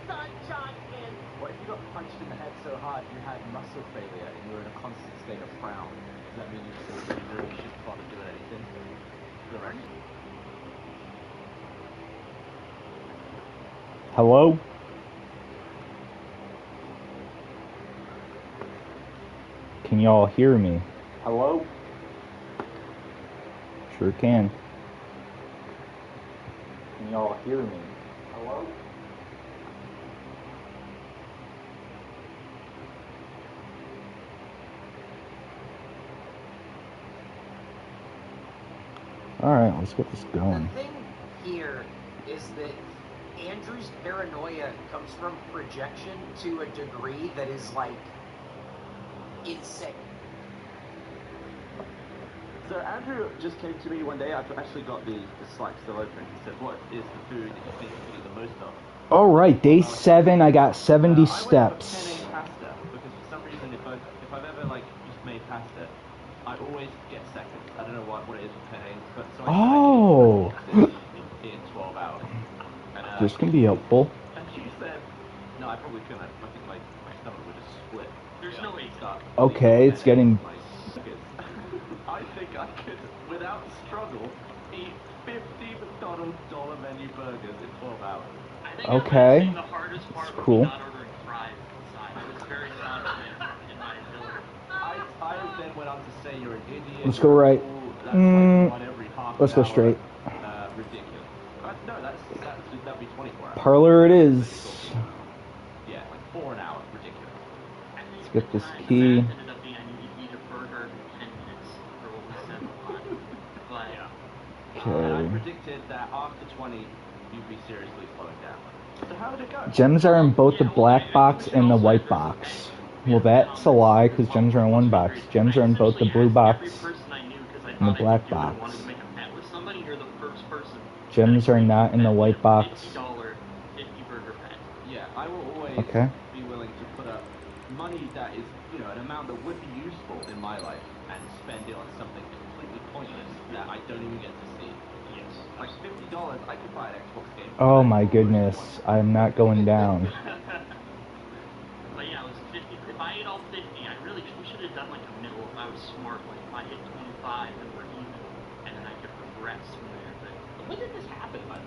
What if you got punched in the head so hard you had muscle failure and you were in a constant state of frown? Does that mean you really shouldn't bother doing anything? Correct. Hello? Can y'all hear me? Hello? Sure can. Can y'all hear me? Hello? Alright, let's get this going. The thing here is that Andrew's paranoia comes from projection to a degree that is, like, insane. So Andrew just came to me one day. I've actually got the Slack still open. He said, "What is the food that you think you get the most of?" Alright, day 7, I got 70 I steps. went for penne pasta because for some reason, if I've ever like just made pasta, I always get seconds. I don't know what it is with penne, but so I in 12 hours. And, this can be helpful. And she said, "No, I probably couldn't. I think my stomach would just split." There's no way you start. Okay, it's getting. I think I could, without struggle, eat 50 McDonald's dollar menu burgers in 12 hours. I think okay. the hardest part was cool. not ordering fries inside. I was very confident in my ability. I then went on to say you're an idiot. Let's go right. Let's go straight. Ridiculous. No, that'd be 24 hours. Parlor it is. Yeah, like 4 an hour. Ridiculous. Let's get this key. Ended up being I need to eat a burger in 10 minutes for what we said on. But okay. I predicted that after 20, you'd be seriously slowing down. So how did it go? Gems are in both the black box and the white box. Well, that's a lie, because gems are in one box. Gems are in both the blue box and the black box. Gems are not in the white box. Yeah, I will always be willing to put up money that is, an amount that would be useful in my life and spend it on something completely pointless that I don't even get to see. Yes. Like $50, I could buy an Xbox game. Oh my goodness, I'm not going down. But yeah, it was 50. If I ate all 50, we should have done like a middle if I was smart. Like if I hit 25, then we're even, and then I could progress from there. But when did this happen, by the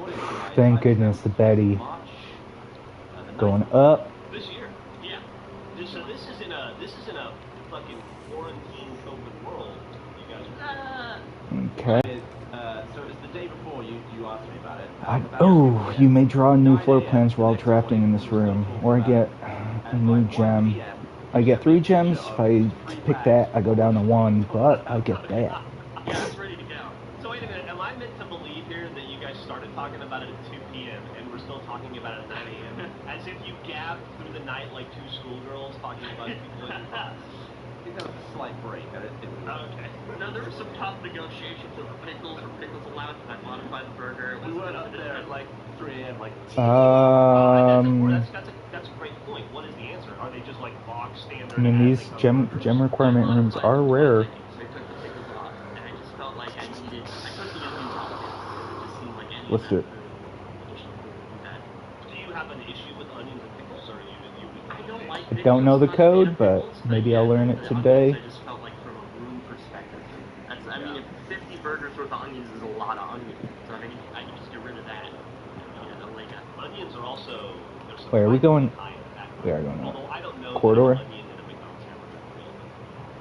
way? Thank goodness, the Betty. Going up. This year, yeah. So this is in a fucking quarantine COVID world. You guys are. Okay. So it was the day before you asked me about it. You may draw new floor plans while drafting in this room, or I get a new gem. I get 3 gems. If I pick that, I go down to 1, but I get that. Yeah, it's ready to go. So wait a minute, am I meant to believe here that you guys started talking about it at 2 p.m. and we're still talking about it at 9 a.m.? As if you gabbed through the night like 2 schoolgirls talking about people in class? I think that was a slight break. Okay. No, there were some tough negotiations over pickles or pickles allowed. I modified the burger. We weren't up there at like 3 a.m. like. That's a great point. What is the answer? Are they just like box standard? I mean, these gem requirement rooms are rare. They took the pickles off, and I just felt like I took the onions off. It just seemed like any. Let's do it. Do you have an issue with onions and pickles, or you? I don't like. I don't know the code, but maybe I'll learn it today. I just felt like from a room perspective, I mean, if 50 burgers worth of onions is a lot of onions, so I can just get rid of that. Onions are also. Wait, are we going? We are going Although I don't know corridor.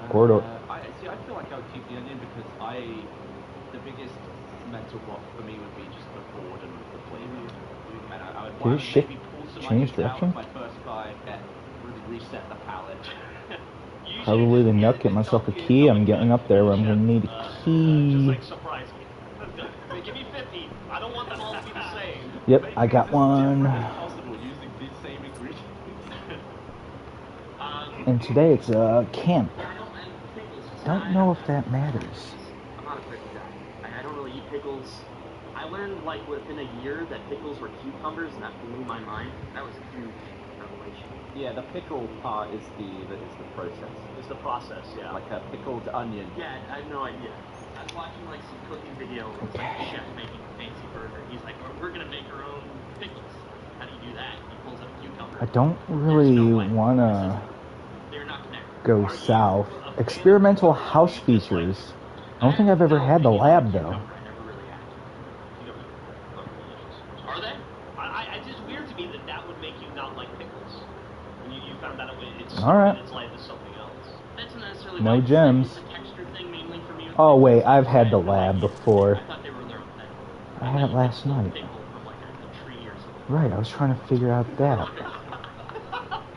Corridor. I feel like I would keep the onion because the biggest mental block for me would be just the boredom of the flavor. And I would want to maybe pull some onions out of my first bite and really reset the palate. Probably the nut, get myself a key. I'm getting up there where I'm going to need a key. Just like surprise me. Give me 50. I don't want them all to be the same. Yep, I got one. And today it's a camp. Don't know if that matters. I'm not a pickle guy. I don't really eat pickles. I learned like within a year that pickles were cucumbers, and that blew my mind. That was a huge revelation. Yeah, the pickle part is the process. It's the process, yeah. Like a pickled onion. Yeah, I have no idea. I was watching like some cooking video of like a chef making a fancy burger. He's like, we're gonna make our own pickles. How do you I don't really want to They're not connected. go south. Experimental house features. I don't think I've ever had the lab, though. I never really had. Are they? It's just weird to me that would make you not like pickles. When you found out it's Alright. its life is something else. That's not necessarily No like gems. It's a texture thing mainly for me. Oh, wait, I've had the lab before. I thought they were their own thing. I had it last night. Pickle from like a tree or something. Right, I was trying to figure out that. I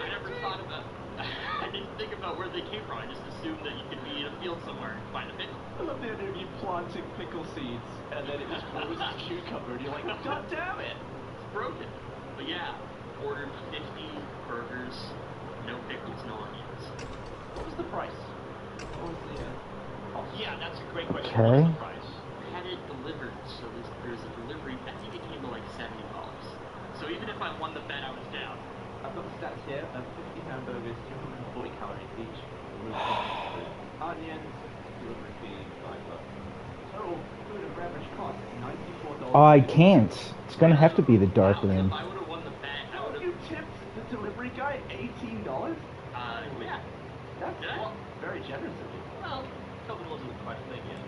never thought about. I didn't think about where they came from. I just assumed that you could be in a field somewhere and find a pickle. I love the idea of you planting pickle seeds and then it just grows a cucumber and you're like, God damn it! It's broken. But yeah, ordered 50 burgers, no pickles, no onions. What was the price? What was the cost? Yeah, that's a great question. Okay. What's the price? I had it delivered, so there's a delivery. I think it came to like $70. So even if I won the bet, I was down. I've got the stats here of 50 hamburgers, 240 calories each. Onions, delivery fee, $5. Total food and beverage cost $94. Oh, I can't. It's gonna have to be the dark Wow, room. if I would have won the bet, I would You have. tipped the delivery guy $18? Yeah. That's Did I? very generous of you. Well, COVID wasn't the question thing yet.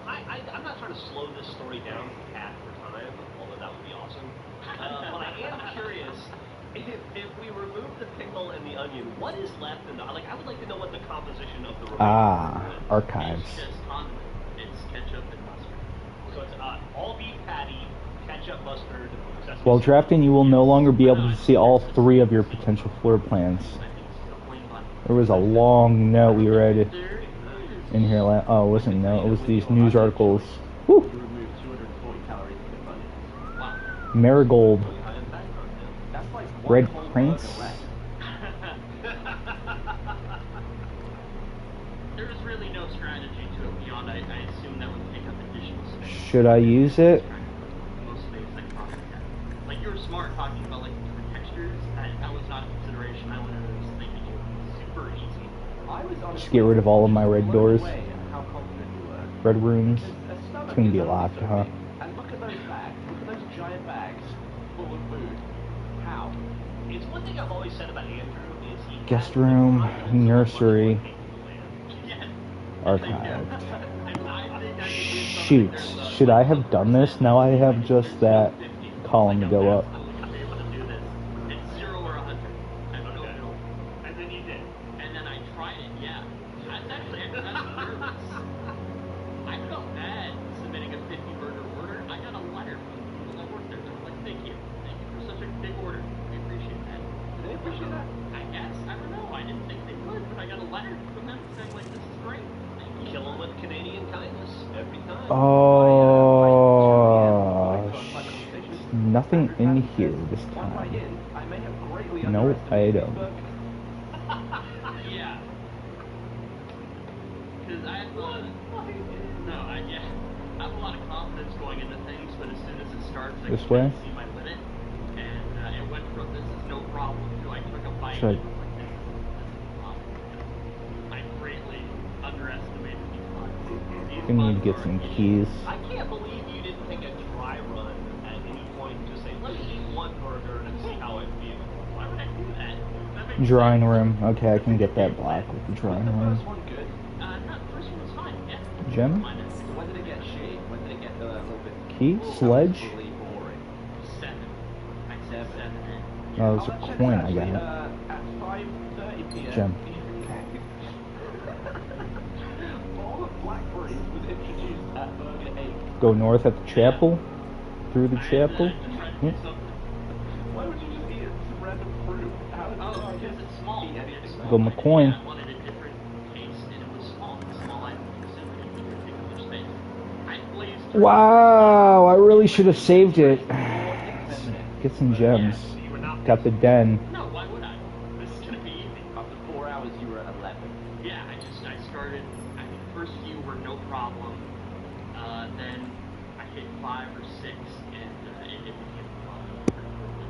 I'm not trying to slow this story down for Cat for time, although that would be awesome. But I am curious, if we remove the pickle and the onion, what is left in the... Like, I would like to know what the composition of the Archives. It's just condiment. It's ketchup and mustard. So it's all beef patty, ketchup, mustard, sesame While seed. drafting, you will no longer be able to see all 3 of your potential floor plans. I think it's a plain bun. There was a long note we read There in here. Oh, it wasn't a note. It was these news articles. Whew. You remove 240 calories of onions. Wow. Marigold. Really high in fat content. That's like one Red whole Prince. burger less. There is really no strategy to it beyond I assume that would take up additional space. Should I use it? Most space I could probably get. Like you were smart talking about like different textures. That was not a consideration. I was thinking it was super easy. I was honestly Just get rid of all of my red blown doors. away at how confident you were. Red rooms. Because a stomach It's gonna be is locked, only huh? so big. And look at those bags. Look at those giant bags full of food. How? It's one thing I've always said about Andrew is he Guest has room, the confidence of a nursery. bunch of white people, man. Yes. Archived. I think I could do Shoot. something. There's Should I have done this? Now I have just that column to go up. I'm able to do this. It's 0 or 100. I don't know if it'll. And then you did. And then I tried it, yeah. I was actually nervous. I felt bad submitting a 50 burger order. I got a letter from the people that worked there. They were like, thank you. Thank you for such a big order. We appreciate that. Do they appreciate that? I guess. I don't know. I didn't think they would, but I got a letter from them saying, like, this is great. Thank you. Kill him with Canadian kindness every time. Oh, nothing in here this One bite time. in, I may have greatly No underestimated item. these burgers. Yeah. Because I have I have a lot of confidence going into things, but as soon as it starts, I This can way? see my limit. And it went from this is no problem to I took a bite Should I- and was like, this is a problem. I greatly underestimated these buns. These We need to buns get are some huge. keys. I can't believe you didn't take a dry run at any point to say, let me eat one burger and see how I feel. Why would I do that? That makes Drawing sense. room. Okay, I can get that block with the drawing The room. first one good. No, the first one was fine, yeah. Gem? Mine is So when did it get shitty? When did it get a little bit... Key? Oh, Sledge? Really boring. 7. I said 7. Oh, there's a that checks coin I actually, got. At 5:30 p.m. Gem. All of Blackberries was introduced at Burger 8. Go north at the chapel? Through the chapel? I tried to do Hmm. something. Why would you just eat some random fruit? How did Oh, because it's small. Eat anything. Go McCoy. I wanted a different taste, and it was small. Small items consumed in a particular space. I blazed through. Wow, I really should have saved it. Get some gems. So you were not Got the den. No, why would I? This is gonna be easy. After 4 hours, you were at 11. Yeah, I started. I think the first few were no problem. Then I hit 5 or 6, and it became a problem pretty quickly.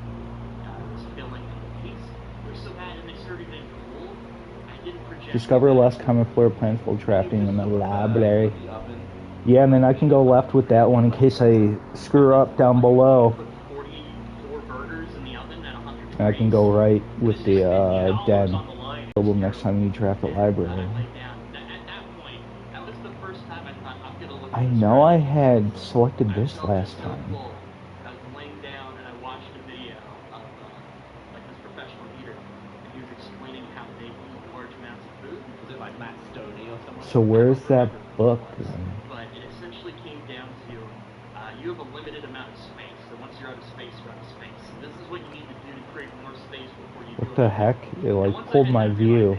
It was filling and the pace was so bad, and they started getting cold. I didn't project. Discover less common floor plans while drafting in the library. The oven. Yeah, and then I can go left with that one in case I screw up down below. Put 44 burgers in the oven at 120 And I can go right with the den on the line. problem next time you draft a library. At that point, that was the first time I thought I'm gonna look. I know I had selected this last so time. cool. I was laying down and I watched a video of like this professional eater, and he was explaining how they eat large amounts of food. Was it like Matt Stoney or someone? So where's that book? But it essentially came down to you have a limited amount of space. So once you're out of space, you're out of space. And this is what you need to do to create more space before you do What the heck? It like pulled my view.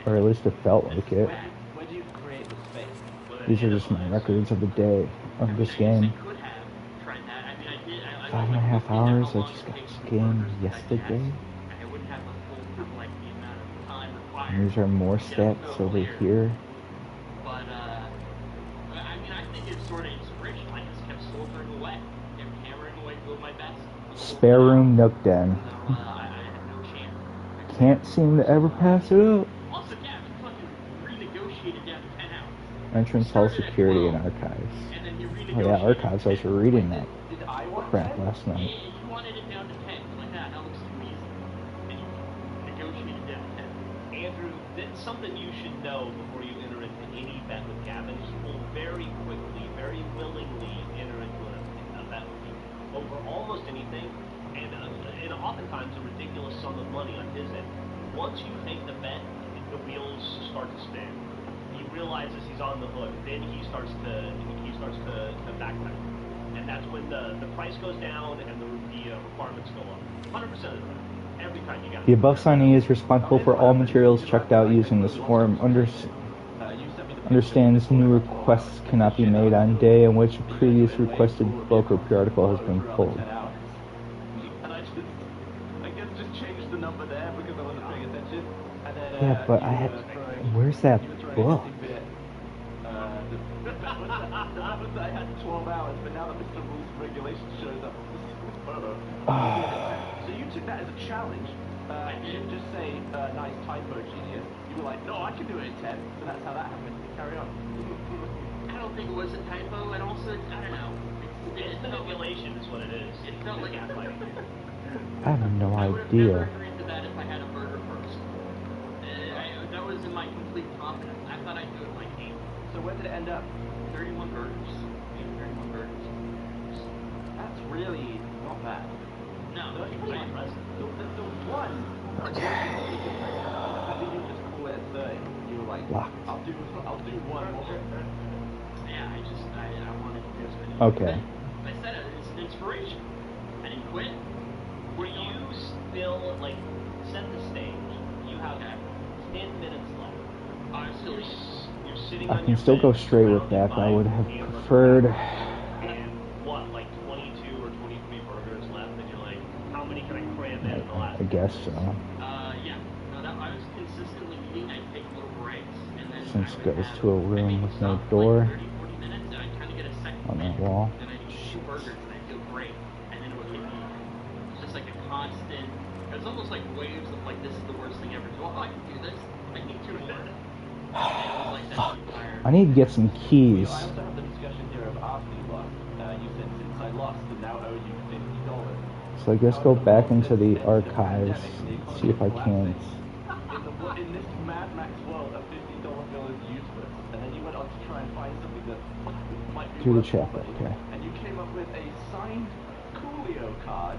Or at least it felt like it. Where do you create the space? These are just my records of the day of this game. 5.5 hours, I just got this game yesterday. And these are more stats over here. But, I mean, I think it's sort of inspirational. I just kept soldiering away, kept hammering away, doing my best. Spare room nook den. I had no chance. Can't seem to ever pass it up. Also, yeah, we fucking renegotiated down to 10 hours. Entrance hall security and archives. Oh yeah, archives, I was reading that crap last night. You wanted it down to 10. Like, that looks too easy. And you negotiated down to 10. Andrew, that's something you should know before you enter into any bet with Gavin. He will very quickly, very willingly enter into a bet with you over almost anything, and oftentimes a ridiculous sum of money on his end. Once you take the bet, the wheels start to spin. He realizes he's on the hook. Then he starts to backpedal, and that's when the price goes down and the requirements go up. 100% of the time. Every time you got The above signee is responsible for all materials checked out using this form. Understands new requests cannot be made on day in which a previous requested book or periodical has been pulled. And I guess just changed the number there because I wasn't paying attention. And then, Yeah, but I had. Where's that book? That was I had 12 hours, but now that Mr. Rules and Regulations shows up, this is this photo. So you took that as a challenge. You didn't just say, nice typo, genius. You were like, no, I can do it in 10. So that's how that happened. Carry on. I don't think it was a typo, and also, I don't know. It's manipulation is what it is. It felt like gaslighting. I have no I would have idea. never agreed to that if I had a burger first. That was in my complete confidence. I thought I'd do it like 8. So where did it end up? 31 burgers. 31 burgers. That's really not bad. No, That's pretty impressive. The one. I think you just call it a 30. You were like, Locked. I'll do one more. Yeah, I wanted to do as many. Okay. I said it's an inspiration. I didn't quit. Were you still, like, set the stage? You have 10 minutes left. I'm still You're sitting I on can your still go bench, straight with surrounded that, but I by would have hamburgers, preferred. And what, like 22 or 23 burgers left, and you're like, how many can I cram in the last? I guess so. yeah. No, I was consistently eating. I'd take little breaks, and then Since I it would goes have, to a room I'd maybe with no stop for door like 30, 40 minutes, and I'd kind of get a second on that wind, wall. then I'd eat 2 burgers, and I'd feel great, and then it would hit me. It's just like a constant. It was almost like waves of like, this is the worst thing ever. Oh, I can do this. I can do 2 more. And it was like that the entire. I need to get some keys. I also have the discussion here of after you lost. You said since I lost, and now owe you $50. So I guess go back into the archives, see if I can. In this Mad Max world, a $50 bill is useless. And then you went on to try and find something that might be Through the worth chapter, money. okay. And you came up with a signed Coolio card.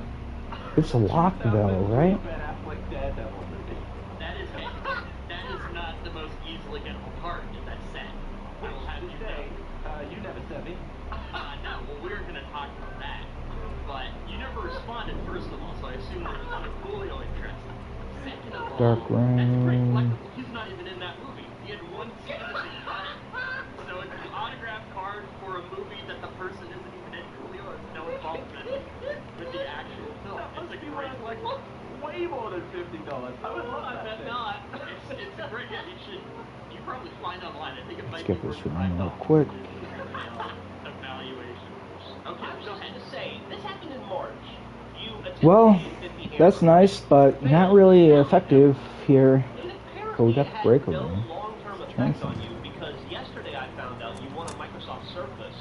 It's locked though, right? Ben Affleck Daredevil movie. That is not the most easily gettable part in that set. I will have you Today, know. you never sent me. No, well, we were going to talk about that. But you never responded, first of all, so I assume there was not a Coolio interest. Second of all, Dark that's pretty room. flexible. He's not even in that movie. He had one scene in the credit. So it's an autographed card for a movie that the person isn't even in. Coolio has no involvement with the actual film. It's a great, like way more than $50. I would love I that bet thing. not. It's a great, yeah, you probably find online. I think it Let's might get be this worth room real $5 quick. evaluation. Okay, I was go just ahead. going to say, this happened in March. You attempted Well, to eat 50 that's nice, but not really effective here. It But we apparently got the had breaker no room. long-term Turn effect on some. you because yesterday I found out you won a Microsoft Surface.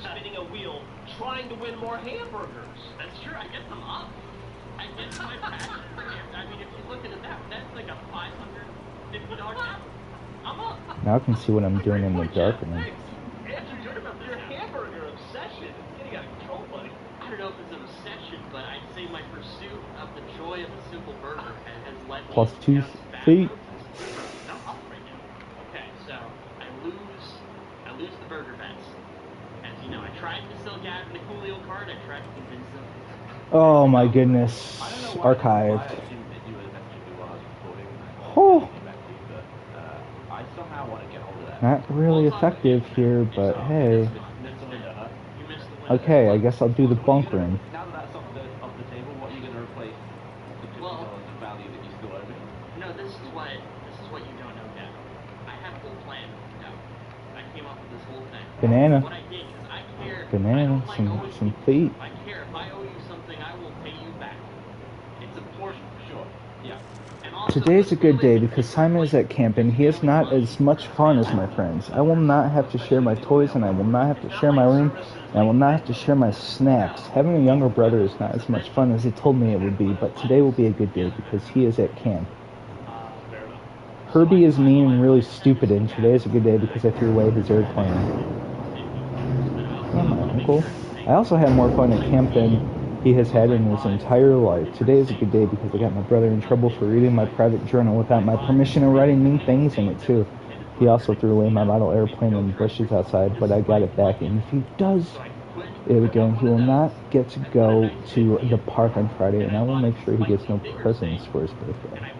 spinning a wheel, trying to win more hamburgers. That's true. I get them up. I get my passion for hamburgers. I mean, if you look at it that's like a $550 tab. I'm up. Now I can see what I'm doing in the darkness. Andrew, your hamburger obsession is getting out of control, buddy. I don't know if it's an obsession, but I'd say my pursuit of the joy of a simple burger has led me Plus down 2 some bad feet. roads. I'm up right now. Okay, so I lose the burger bets. As you know, I tried to sell Gavin the Coolio card. I tried to convince him. Oh my goodness. I don't know why I Archived. assumed that you were eventually while I was recording. Oh. I somehow want to get hold of that. Not really effective here, but hey. You missed the window. Okay, I guess I'll do the bunkering. Now that that's off the table, what are you going to replace the $50 of value that you still owe me? No, this is what you don't know, Gavin. I have a whole plan. No, I came up with this whole thing. Banana. What I did is I care. Banana, I don't like some owing some people. feet. I care. If I owe you something, I will pay you back. It's a portion, sure. Yeah. And also, Today's a good day because Simon is at camp and he has not as much fun as my friends. I will not have to share my toys and I will not have to share my room and I will not have to share my snacks. Having a younger brother is not as much fun as he told me it would be, but today will be a good day because he is at camp. Herbie is mean and really stupid and today is a good day because I threw away his airplane. Oh, my uncle. I also had more fun at camp than he has had in his entire life. Today is a good day because I got my brother in trouble for reading my private journal without my permission and writing mean things in it too. He also threw away my model airplane in the bushes outside, but I got it back. And if he does it again, he will not get to go to the park on Friday, and I will make sure he gets no presents for his birthday.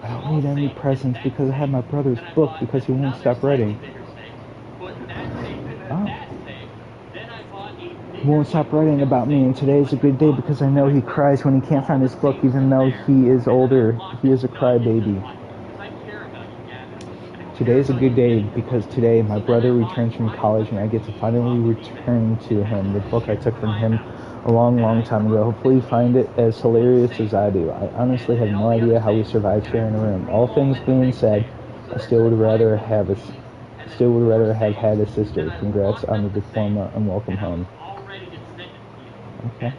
I don't need any presents because I have my brother's book because he won't stop writing. Oh. He won't stop writing about me, and today is a good day because I know he cries when he can't find his book, even though he is older. He is a crybaby. Today is a good day because today my brother returns from college and I get to finally return to him the book I took from him a long time ago. Hopefully you find it as hilarious as I do. I honestly have no idea how we survived sharing a room. All things being said, I still would rather have had a sister. Congrats on the diploma and welcome home. Okay.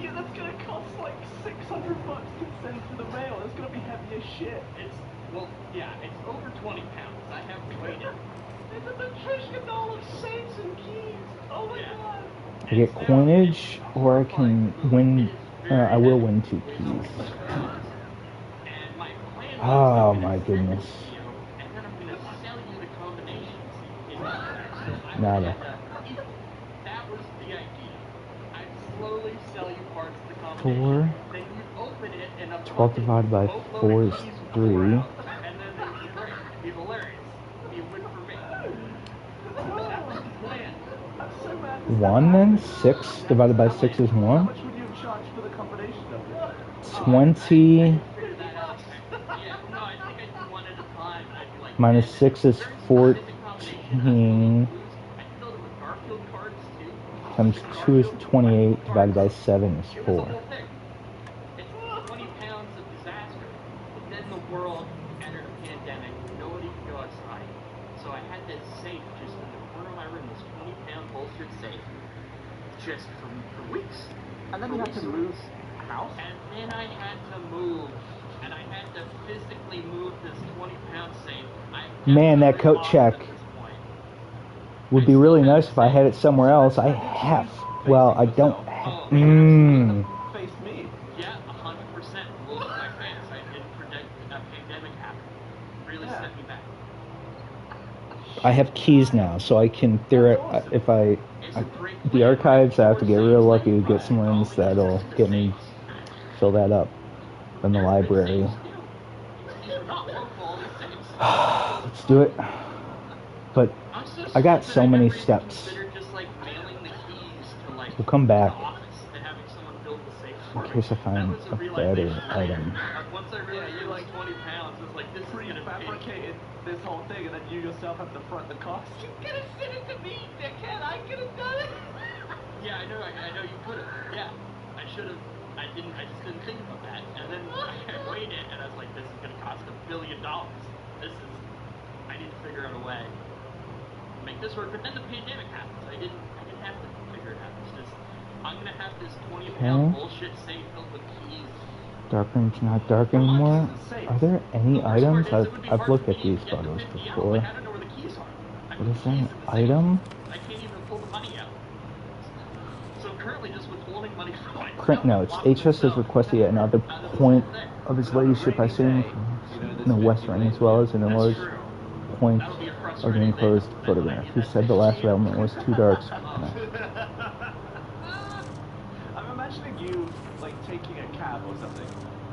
Yeah, that's gonna cost like $600 to send to the mail. It's gonna be heavy as shit. It's over 20 pounds. I have to weigh it. It's a nutrition doll of saints and keys. Oh my god. I get coinage, or I can win. I will win 2 keys. Oh my goodness. And then I'm gonna sell you the combinations. Nada. That was the idea. I'd slowly sell you parts of the 4. combination. Then you open it and a 12 divided by 4 is 3. And then they'd be great. It'd be hilarious. It'd be a win for me. That was the plan. I'm so mad. 1 then? 6 divided by 6 is 1. How much would you have charged for the combination of it? 20 Figure that out. Yeah, no, I think I'd do one at a time. I'd be like, minus 6 is 14. I filled it with Garfield cards too. Times 2 is 28. Divided by 7 is It was 4. the whole thing. It's 20 pounds of disaster. But then the world entered a pandemic. Nobody could go outside. So I had this safe just in the corner of my room, this 20-pound bolstered safe, just for weeks. And then you have to move house? And then I had to move. And I had to physically move this 20-pound safe. Man, that coat check would be really nice if I had it somewhere else. I have. Well, I don't have. Face me. Yeah, 100%. Look at my face. I didn't predict a pandemic happened. Really set me back. I have keys now, so I can if the archives, I have to get real lucky to get some rooms that'll get me fill that up. Then the library. Let's do it. But I got so many steps. We'll come back in case I find a better item. Once I realized you're like 20 pounds, it's like, this is gonna Fabricated this whole thing, and then you yourself have to front the cost. You could have sent it to me, dickhead. I could have done it. Yeah, I know you could have. Yeah, I should have. I just didn't think about that. And then I weighed it, and I was like, this is gonna cost $1 billion. I need to figure out a way. make this work. But then the pandemic happens. I didn't have to figure it out. It's just I'm gonna have this 20-pound bullshit safe filled with keys. Dark room's not dark anymore. Are there any items? I've looked at these photos before. I don't know where the keys are. What is that? An item? I can't even pull the money out. So I'm currently just withholding money from myself. Print notes. HS has requested yet another point of his ladyship, I assume, in the West Ring, as well as an enlarged point of the enclosed photograph. He said the last element was too dark. I'm imagining you, like, taking a cab or something,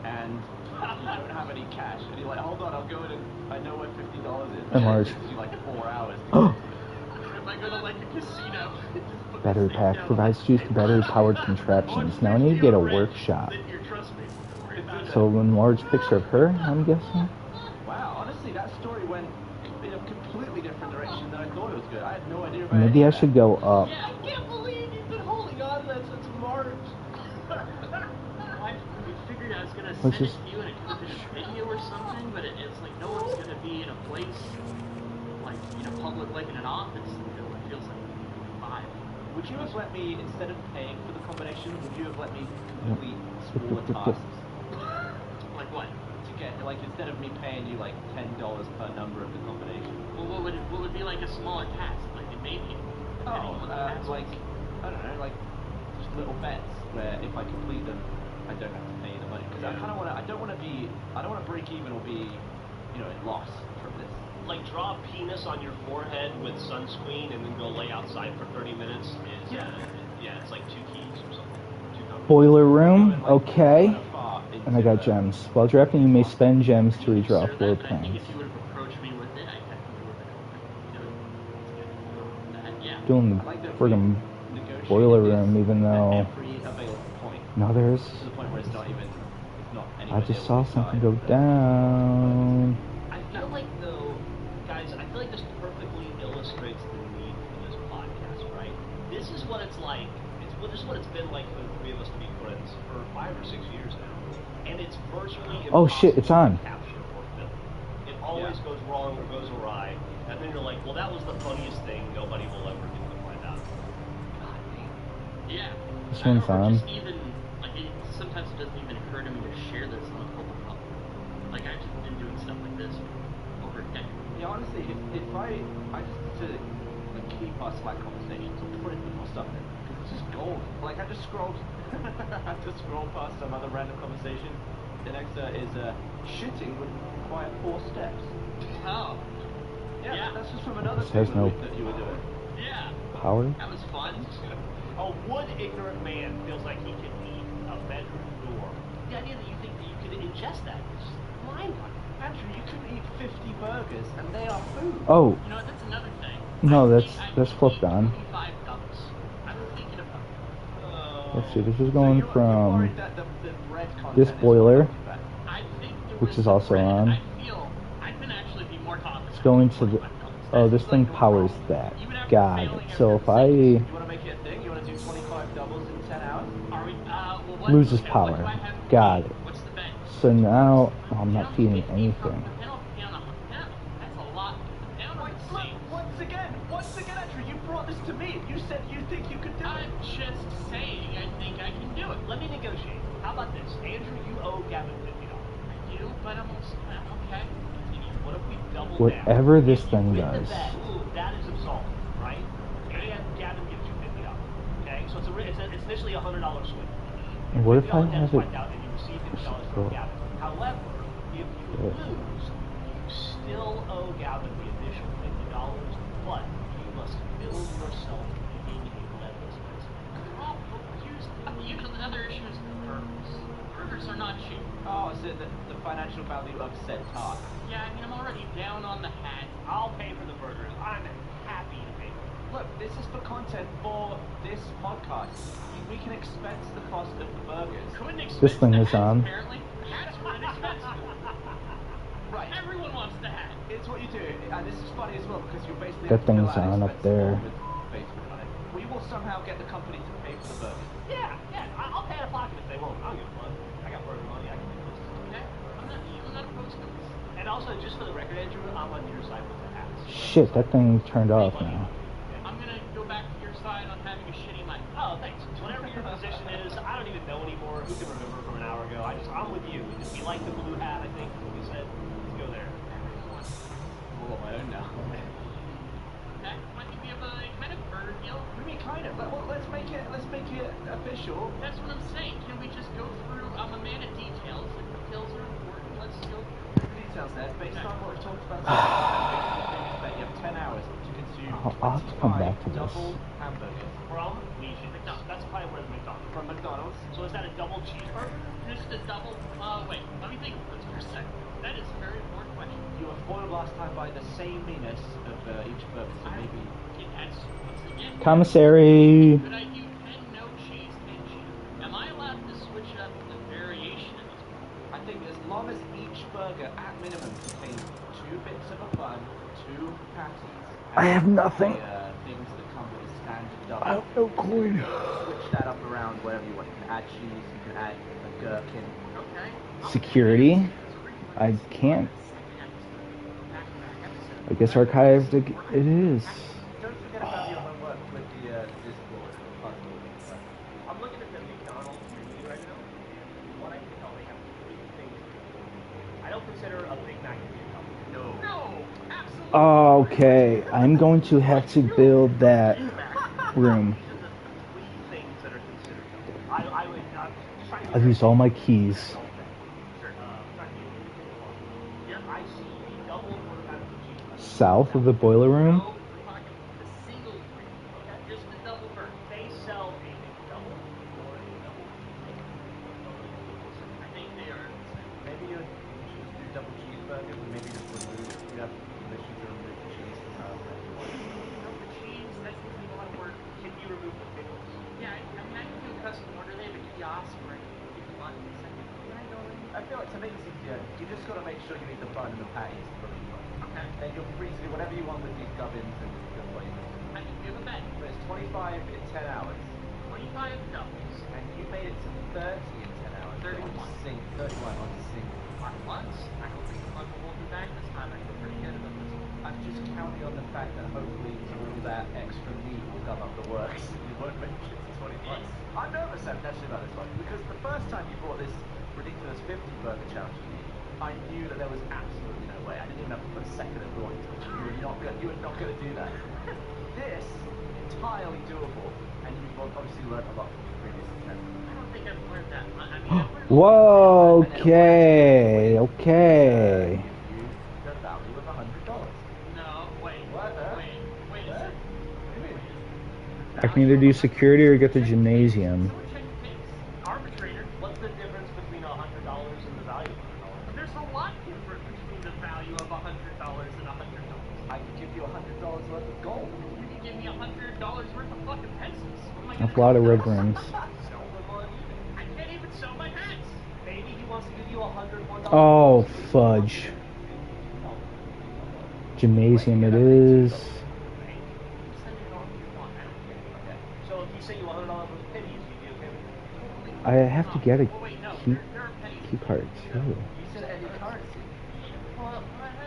and you don't have any cash, and you're like, hold on, I'll go in and I know where $50 is. Enlarged. It takes you, like, 4 hours to If I go to, like, a casino, Battery pack provides juice to battery-powered contraptions. Now I need to get a workshop. So an enlarged picture of her, I'm guessing? Wow, honestly, that story went in a completely different direction than I thought it was good. I had no idea about Maybe I should go up. Yeah, I can't believe you've been holding on to that since March. I figured I was gonna Let's send it just- to you and it could have been a video or something, but it's like no one's gonna be in a place like public, like in an office. It feels like live. Would you have let me, instead of paying for the combination, would you have let me complete smaller tasks? Like what? To get, like, instead of me paying you like $10 per number of the combination. Well, what would be like a smaller task? Like it maybe. Like, I don't know, like, just little bets where if I complete them, I don't have to pay the money. Because I kind of want to, I don't want to break even or be, in loss from this. Like, draw a penis on your forehead with sunscreen and then go lay outside for 30 minutes is, yeah, it's like 2 keys or something. 2 numbers. Boiler room, okay. And I got gems. While drafting, you may spend gems to redraw floor I think plans. if you would have approached me with it, I definitely would have. Yeah. Doing the friggin' boiler room, even though... Every available point. No, there's... To the point where it's not I just saw something go down. I feel like, though, guys, I feel like this perfectly illustrates the need for this podcast, right? This is what it's like. This is what it's been like for the 3 of us to be friends for 5 or 6 years now. And it's virtually Oh shit, it's on. impossible to capture or film. It always goes wrong or goes awry, and then you're like, well, that was the funniest thing. Nobody will ever get to find out. God damn. Yeah. This one's on. Just even, like, sometimes it doesn't even occur to me to share this on the public level. Like, I've just been doing stuff like this for over a decade. Yeah, honestly, if I just need to like, keep our Slack conversations or print them or something, because it's just gold. Like, I just scrolled past some other random conversation. The next is shitting would require 4 steps. Oh. Yeah, that's just from another This has no tweet that you were doing. Yeah. power. That was fun. A wood ignorant man feels like he can eat a bedroom door. The idea that you think that you could ingest that is mind-blowing. Andrew, you could eat 50 burgers and they are food. Oh, You know what? That's another thing. no, I that's think I flipped could eat on. 25 doubles. I've been thinking about it. Let's see, this is So going you're from worried that the bread content this is boiler, bad. I think there which was is some also bread. on. I feel I can actually be more confident. It's going to the... Oh, this thing powers that. God. So if I You want to make it a thing? You want to do 25 doubles in 10 hours? Are we, well, what, loses okay, what do power. I have to Got feed? it. What's the bet? So now... Oh, I'm not feeding anything. That's a lot. Once again, Andrew, you brought this to me. You said you think you could do it. I'm just saying I think I can do it. Let me negotiate. How about this? Andrew, you owe Gavin $50. I do, but I'm okay. Continue. What if we double Whatever down? this If you thing win does. The bet, that is absolved, right? And Gavin gives you $50. Okay, so it's initially a $100 swing. And what if I $50 have gets it... wiped out and you receive $50 from Gavin. However, if you lose, you still owe Gavin the initial $50, but you must build yourself being a leadless person. Oh, usually the other issue is burgers. Burgers are not cheap. Oh, so the financial value of said task. Yeah, I mean, I'm already down on the hat. I'll pay for the burgers. I'm happy to pay for them. Look, this is for content for this podcast. We can expense the cost of the burgers. Couldn't expense This thing the is hats, on. Apparently, hats were inexpensive. Right. Everyone wants the hat. It's what you do, and this is funny as well because you're basically That thing's on up there. basement on it. We will somehow get the company to pay for the burgers. Yeah, I'll pay out of pocket if they won't. I don't give a fuck. I got burger money. I can do this. Okay, I'm not opposed to this. And also, just for the record, Andrew, I'm on your side with the hats. Shit, that thing turned off now. I'm gonna go back to your side on having a shitty life. Oh, thanks. Whatever your position is, I don't even know anymore. Who can remember from an hour ago? I'm with you. We like the blue hat, I think, is what we said. Let's go there. All on my own now. Okay, I think we have a kind of burger deal. What do you mean kind of? Well, let's make it official. That's what I'm saying. Can we just go through? I'm a man of details. If details are important, let's go through. Details there, based on what we talked about. That you have 10 hours to consume I'll have to come back to this. double hamburgers. From Legion. That's probably where the McDonald's. From McDonald's. So is that a double cheeseburger? Just a double. Wait. Let me think for a second. That is a very important question. You were foiled last time by the sameness of each burger, so maybe. That's once again. Commissary. Could I do 10 no cheese, 10 cheese? Am I allowed to switch up the variation of these? I think as long as each burger, at minimum, contains 2 bits of a bun, 2 patties. I have nothing. Things that come with a standard double. I have no coin. Switch that up around whatever you want. You can add cheese, you can add a gherkin. Okay. Security. I can't. I guess archived it is. Don't forget about your homework with the Discord puzzle. I'm looking at the McDonald's menu right now. What I can tell, they have 3 things. I don't consider a Big Mac to be a double. No, absolutely. Okay, I'm going to have to build that room. These are the 3 things that are considered double. I would just trying to I've used all my keys. I see a double quarter pounder with cheese. South of the boiler room. No, we're talking the single three. Okay, just the double burger. They sell a McDouble or a double. I think they are. Maybe you choose to do double cheeseburgers, and maybe just remove. You have permission to remove the cheese from The cheese, that gives me a lot of work. Can you remove the pickles? Yeah, I mean, I can do a custom order. They have a kiosk where I can get the button and second. Can I go in? I feel like to make this easier, you just got to make sure you eat the bun and the patties for the bun. Okay. Then you're free to do whatever you want with these gubbins and the flavors. I can give a bet. But it's 25 in 10 hours, 25 doubles. and you made it to 30 in 10 hours. 31. On 31 on single. On once. I don't think the bug will hold me back this time. I feel pretty good about this one. I'm just counting on the fact that hopefully all that extra meat will come up the works. You won't make it to 25. I'm nervous actually about this one because the first time you brought this ridiculous 50 burger challenge to me, I knew that there was absolutely no way. I didn't even have to put a second of thought into it. You were not going to do that. This entirely doable, and you've obviously learned a lot from your previous attempts. I don't think I've learned that much. I mean, I've learned Whoa, okay. You the value of $100. No, wait. What? Wait a second. I can either do security or get the gymnasium. Someone check the case. Arbitrator. What's the difference between $100 and the value of $100? There's a lot different between the value of $100 and $100. I could give you $100 worth of gold. You can give me $100 worth of fucking pencils. What am I A gonna lot do of with red those? rings. Sell them on eBay. I can't even sell my hats. Maybe he wants to give you $101. Oh, fudge. Gymnasium it is. Send it on if you want. I don't care. Okay. So if you say you $100 worth of pennies, you'd be okay with it. I have to get a Well, wait, no. key, There are pennies. key card too. You said any currency. Well, I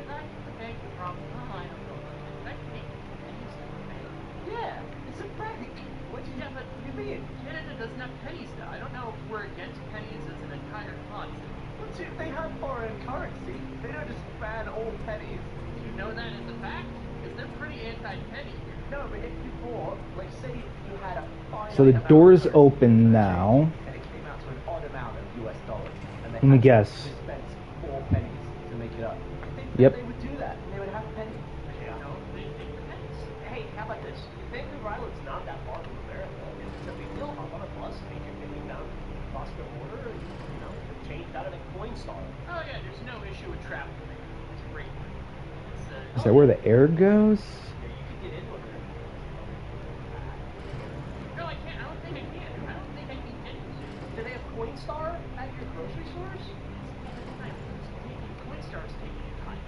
beg the problem. Oh, I don't know. I think pennies in the bank. Yeah, it's a bank. What do you, Yeah, but what do you mean? Canada doesn't have pennies now. I don't know if we're against pennies as an entire concept. But see, they have foreign currency. They don't just ban all pennies. Do you know that as a fact? Because they're pretty anti-penny here. No, but if you bought, like, say you had a finite So the amount door's of open currency now. and it came out to an odd amount of US dollars, and they Let me had guess. to dispense 4 pennies to make it up. I think Yep. they would do that, and they would have pennies. Yeah. No, they take the pennies. Hey, how about this? Vancouver Island's not that far from America. It's a big deal. Hop on a bus, make your picnic down across the border, and, change out of a Coinstar. Oh yeah, there's no issue with travel. It's a great one. It's, Is that where the air goes? Yeah, you could get into it. No, I can't. I don't think I can. I don't think I can get it. Do they have Coinstar at your grocery stores? Coinstar's taking your time.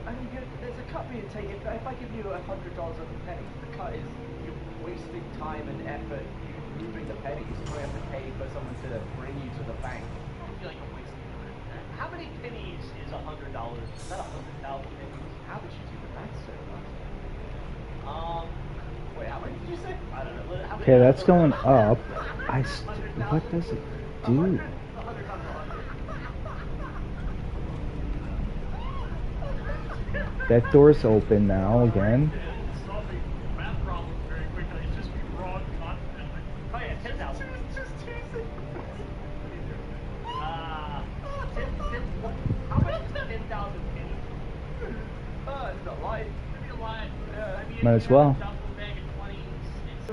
I mean, there's a cut being taken. If I give you $100 worth of pennies, the cut is you're wasting time and effort moving the pennies. You probably have to pay for someone to bring you to the bank. I feel like I'm wasting time. how many pennies is $100? Is that 100,000 pennies? How did you do the math so fast? Wait, how many did you say? I don't know. How many Okay, that's going $100,000? up. $100,000? What does it do? 100 times 100. That door's open now again. Solving math problems very quickly. It's just be wrong constantly. Oh yeah, 10,000. Just choosing. How much is 10,000 pennies? It's not light. Maybe a lot. I mean, Might if as you have well. a duffel bag of 20s, it's A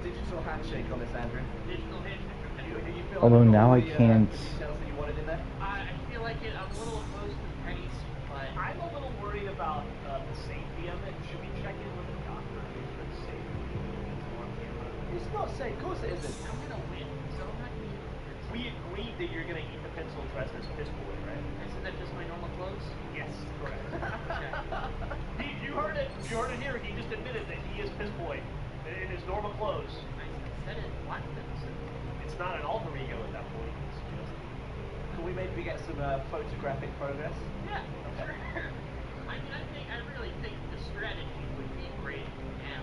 digital handshake on this, Andrew. digital handshake. Do you feel Although like you've got now all I the, can't- the details that you wanted in there? I feel like it. I'm a little opposed to the pennies, but I'm a little worried about the safety of it. Should we check in with the doctor to make sure it's safe? It's not safe. Of course it isn't. I'm gonna win, so I'm not gonna eat it. We agreed that you're gonna eat the pencil dressed as piss boy, right? Isn't that just my normal clothes? Yes, correct. You heard it. You heard it here. He just admitted that he is piss boy in his normal clothes. I said it. What? It's not an alter ego at that point. It's just. Can we maybe get some photographic progress? Yeah. Sure. I really think the strategy would be great now.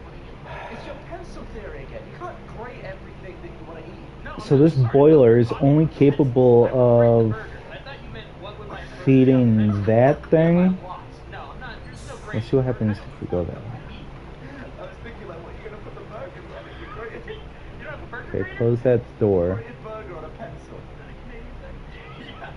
Putting it. It's your pencil theory again. You can't grate everything that you want to eat. No, So I'm this sorry. boiler is only capable of I thought you meant what would my burger feeding be? that thing. No, I'm not. There's no Let's see what happens if we go that way. I was thinking like, what are you gonna put the burger on? If you grate it, You don't have a burger Okay, grater? close that door. grated burger on a pencil. Yeah.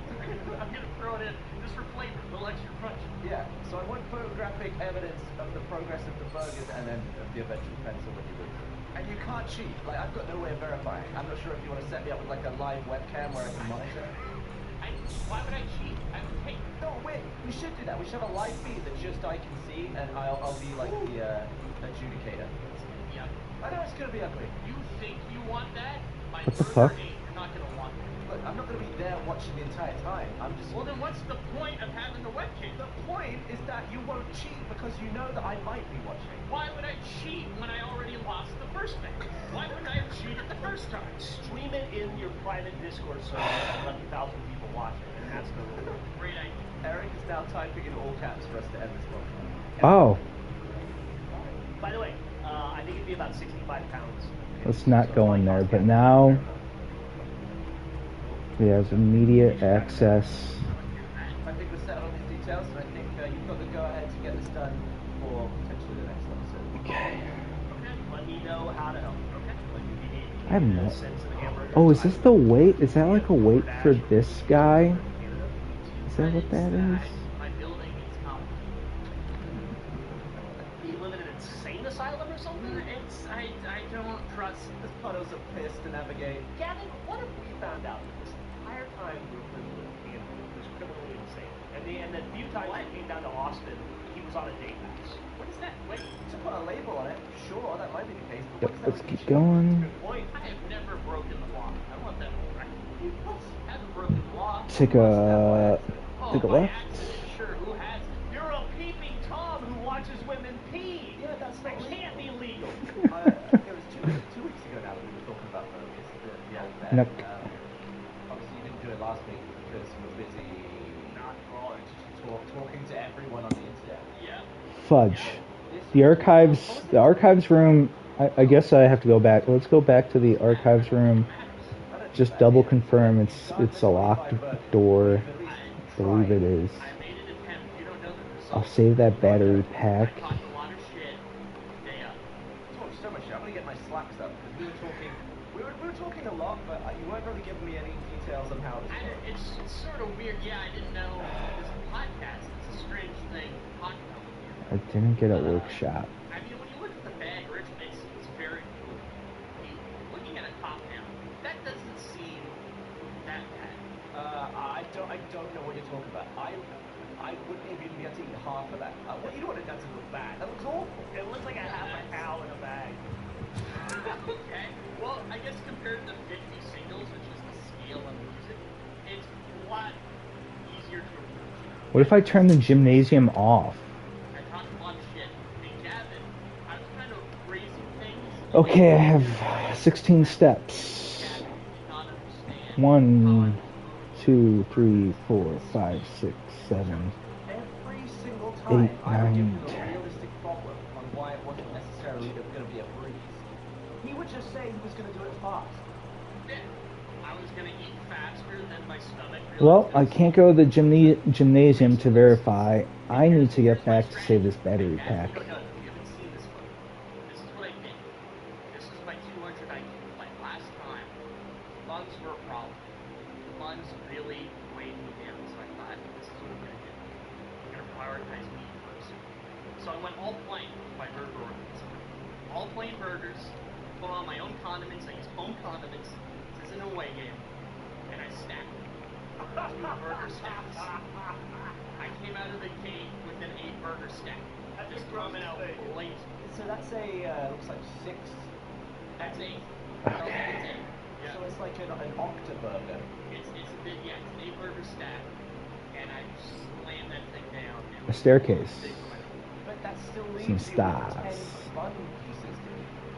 I'm gonna throw it in just for flavor, a little extra crunch. Yeah. So I want photographic evidence of the progress of the burgers and then of the eventual pencil when you lose. And you can't cheat. Like I've got no way of verifying. I'm not sure if you want to set me up with like a live webcam where I can monitor. Why would I cheat? I would take. No, wait. We should do that. We should have a live feed that just I can see, and I'll be like the adjudicator. Yeah. I know it's gonna be ugly. You think you want that? My What the burger fuck? ain't. You're not gonna want that. Look, I'm not gonna be there watching the entire time. I'm just. Well, then what's the point of having the webcam? The point is that you won't cheat because you know that I might be watching. Why would I cheat when I already lost the first match? Why would I have cheated the first time? Stream it in your private Discord server and 11,000 people watch it, and that's the rule. Great idea. Eric is now typing in all caps for us to end this podcast. Oh, By the way, I think it'd be about 65 pounds. let's not go in there. But now he has immediate access. I think we're settled on these details, and I think you've got the go-ahead to get this done for potentially the next episode. Okay. Let me know how to help. Okay. Like if you need, I have no- sense of the hamburger. Oh, is this the wait? Is that like a wait for this guy? Is that what that is? My building is complicated. You live in an insane asylum or something? I don't trust. This puddle's a piss to navigate. Gavin, what if we found out that this entire time Brooklyn was criminally insane? And the few times he came down to Austin, he was on a date house. What is that? Wait. To put a label on it, sure, that might be the case. But Yep, what does let's that keep really going. Good point. I have never broken the law. I want that on record. I haven't broken the law. Take a Oh, take a by left. accident, sure. Who has it? You're a peeping Tom who watches women pee. Yeah, that's that not can't be legal. It was two weeks ago now that we were talking about burgers. Nope. Obviously, you didn't do it last week because you were busy Not drawing. talking to everyone on the internet. Yeah. Fudge. The archives room. I guess I have to go back. Let's go back to the archives room. Just double confirm it's a locked door. I believe it is. I made an attempt. You don't know the results. I'll save that battery pack. I talked a lot of shit. They Talked so much shit. I'm gonna get my slacks up because we were talking a lot, but you weren't really giving me any details on how this works. it's sort of weird. Yeah, I didn't know this podcast. It's a strange thing to talk about with you. I didn't get a workshop. I mean, when you look at the bag originally, it's very cool. I mean, looking at it top down, that doesn't seem that bad. I don't know what you're talking about. I wouldn't even be able to eat half of that. You don't want that to look bad. That looks awful. It looks like a half a cow in a bag. Okay. Well, I guess compared to 50 singles, which is the scale of music, it's a lot easier to approach. What if I turn the gymnasium off? I talked a lot of shit. Hey, Gavin, I was kind of raising things. Okay, I have 16 steps. Gavin did not understand. 1, 2, 3, 4, 5, 6, 7. Every single time, 8, I would give 9, him a 10. realistic problem on why it wasn't necessarily going to be a breeze. He would just say he was going to do it fast. Yeah. I was gonna eat faster than my stomach. Well, I can't go to the gymnasium to verify. I need to get back to save this battery pack. You haven't seen this photo. This is what I did. This is my 200 IQ fight. Last time, buns were a problem. Buns really weighed me down, so I thought, this is what I'm gonna do. I'm gonna prioritize meat first. So I went all plain by burger organs. All plain burgers, put on my own condiments, I used home condiments. This isn't a away game. And I stacked it. 2 burger stacks. I came out of the gate with an 8 burger stack. Just coming out blazing. So that's looks like 6. That's 8. Okay. Yeah. So it's like an octa-burger. It's a bit, yeah, it's an 8 burger stack. And I slammed that thing down. A staircase. But that still leaves Some you with stars. 10 bun pieces.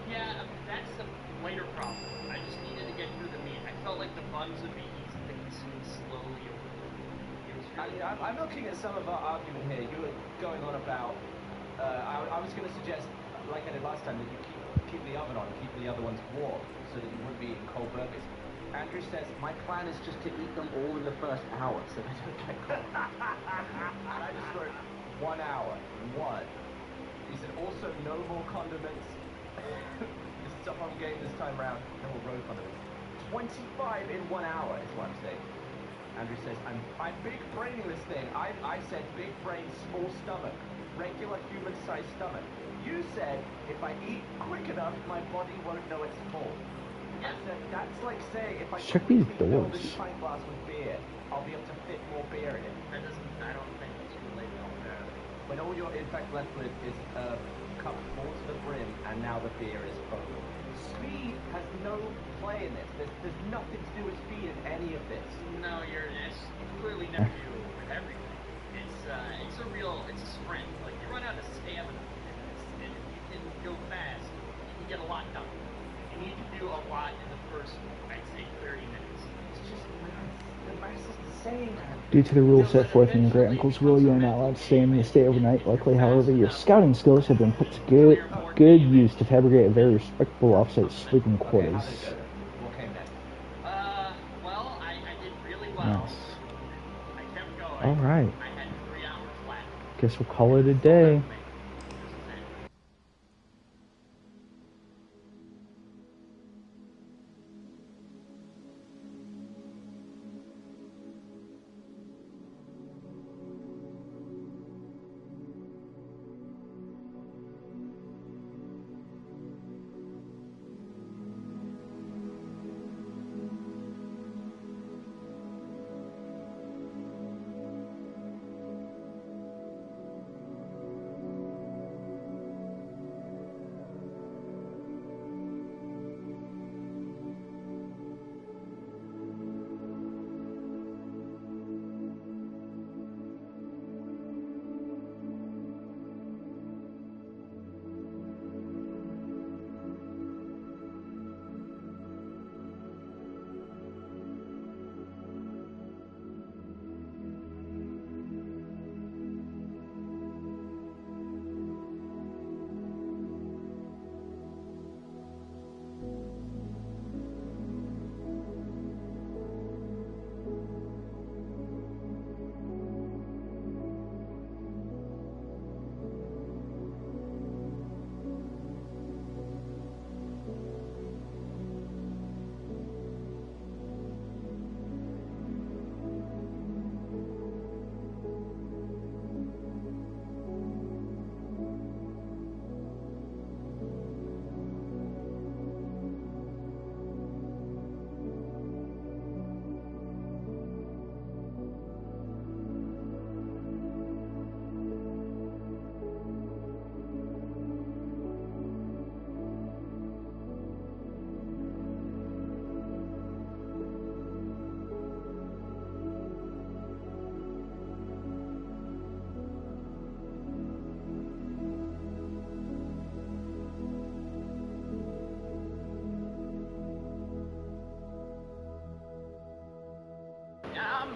Yeah, that's a later problem. I just needed to get through the meat. I felt like the buns would be easy to consume slowly over the meat. It was really I'm looking at some of our argument here. You were going on about. I was going to suggest, like I did last time, that you keep the oven on, keep the other ones warm, so that you wouldn't be eating cold burgers. Andrew says, my plan is just to eat them all in the first hour, so they don't get cold. And I just wrote 1 hour, 1. He said, also no more condiments. This is up on game this time round. No more road condiments. 25 in 1 hour is what I'm saying. Andrew says, I'm big braining this thing. I said big brain, small stomach. Regular human-sized stomach. You said, if I eat quick enough, my body won't know it's full. I said, that's like saying, if I Check these quickly fill doors. this pint glass with beer, I'll be able to fit more beer in it. That doesn't, I don't think it's related on that. When all you're in fact left with is a cup full to the brim, and now the beer is full. Speed has no play in this. There's nothing to do with speed in any of this. No, it's clearly never do with everything. It's a sprint. Like, you run out of stamina, and if you can go fast, you can get a lot done. You need to do a lot in the first, I'd say, 30 minutes. It's just the mass is the same. Due to the rules set forth in your great uncle's will, you are not allowed to stay in the state overnight. Luckily, however, your scouting skills have been put to good use to fabricate a very respectable offsite sleeping quarters. What came next? Well, I did really well. Nice. I kept going. Alright. I had 3 hours left. Guess we'll call it a day.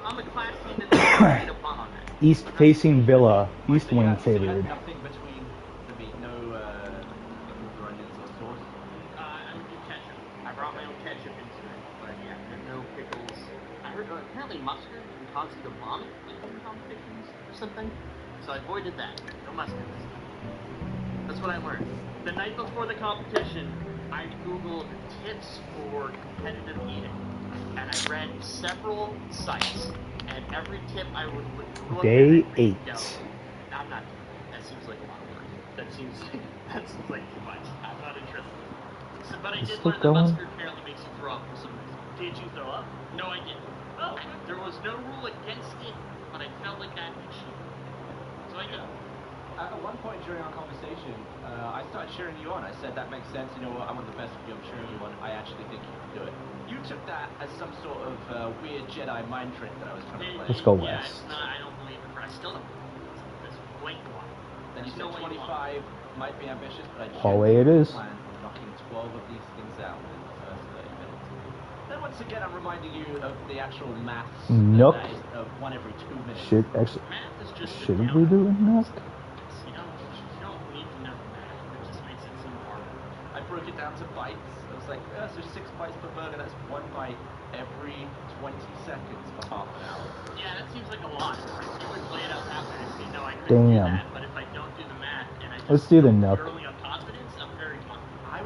I'm a classy individual. A bomb. East facing Villa. East So you wing had favored. nothing between the meat, no pickles or onions or sauce? I'm gonna do ketchup. I brought my own ketchup into it, but yeah, there's no pickles. I heard apparently mustard can cause you to vomit in competitions or something, so I avoided that. No mustard this time. That's what I learned. The night before the competition, I googled tips for competitive eating, and I read several sites, and every tip I would look Day at, I'd 8. go, I'm not doing that. That seems like a lot of work. That seems like too much. I'm not interested. So, but I Is did it learn that going? mustard apparently makes you throw up for some reason. Did you throw up? No, I didn't. Oh, There was no rule against it, but I felt like that'd be cheap. So I did. At one point during our conversation, I started cheering you on. I said, that makes sense, you know what, I want the best of you, I'm cheering you on, I actually think you can do it. You took that as some sort of weird Jedi mind trick that I was trying to play. Let's go Yeah, west. it's not, I don't believe it, but I still don't believe it. It's blank lie. Then you There's said no way you lie. 25 might be ambitious, but I Hallway it is. plan on knocking 12 of these things out within the first 30 minutes. Then once again, I'm reminding you of the actual maths. Nook. That is 1 every 2 minutes. Should actually. Math is just Should a we down. do Nook? You don't need to know math. It just makes it seem harder. I broke it down to bites. I was like, so 6 bites per burger, that's 1 bite every 20 seconds for half an hour. Yeah, that seems like a lot. If you would play it out that way, I'd say, no, I couldn't do Damn. that. But if I don't do the math and I just Let's do the go Nook. purely on confidence, I'm very confident. I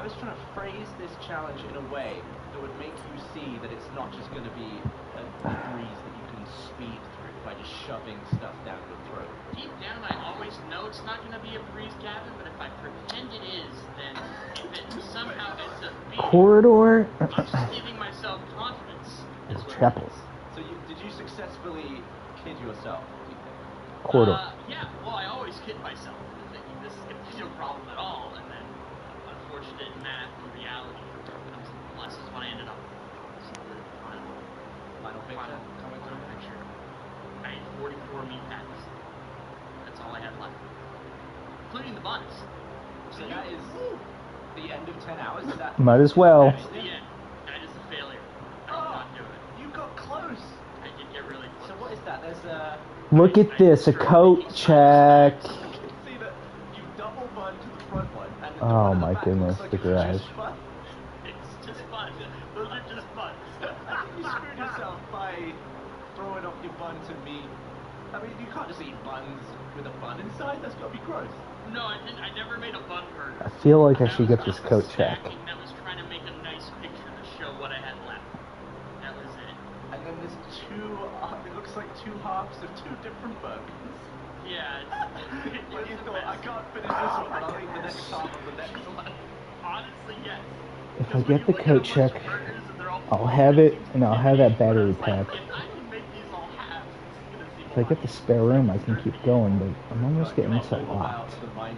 was trying to phrase this challenge in a way that would make you see that it's not just going to be a breeze that you can speed through by just shoving stuff down your throat. Deep down, I always know it's not going to be a breeze, Gavin, but if I pretend it is, then if it somehow ends up being, Corridor. I'm just giving myself confidence. Is what Chapel. it is. So did you successfully kid yourself, do you think? Corridor. Yeah, well, I always kid myself thinking this is going to be no problem at all, and then unfortunate math and reality comes into plus is what I ended up with. So the Final picture? final picture. I had 44 meat patties. That's all I had left. Including the buns. So that is the end of 10 hours? Is that Might as well. That is the end. That is a failure. I did not do it. You got close! I did get really close. So what is that? There's a... Look at this. A coat check. I can see that you double bun to the front one, and the Oh one at the my back goodness, looks like the it's garage. just fun. It's just fun. Those are just fun. I think you screwed yourself by throwing off your bun to me. I mean, you can't just eat buns with a bun inside. That's gotta be gross. No, I didn't. I never made a bun burger. I feel like I That should was get this just coat a check. stacking that was trying to make a nice picture to show what I had left. That was it. And then there's it looks like 2 halves of 2 different burgers. Yeah. But you thought, I can't finish this one, but I'll eat the next half of the next one. Honestly, yes. If I Because when get you the look at coat a bunch check, of burgers and they're all I'll full have of it, things and I'll to have that eat, battery but I was pack. like, if I can make these all halves, it's gonna seem If I get the spare room, I can keep going, but I'm almost getting to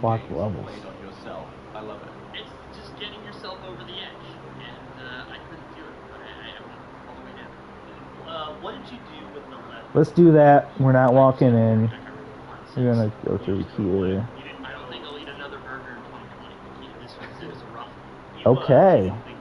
locked levels. Played on yourself. I love it. It's just getting yourself over the edge, and I couldn't do it, but I went all the way down. What did you do with the left? Let's do that. We're not walking in. We're gonna go through here. I don't think I'll eat another burger in 2020. This was a rough. You, Okay. you didn't think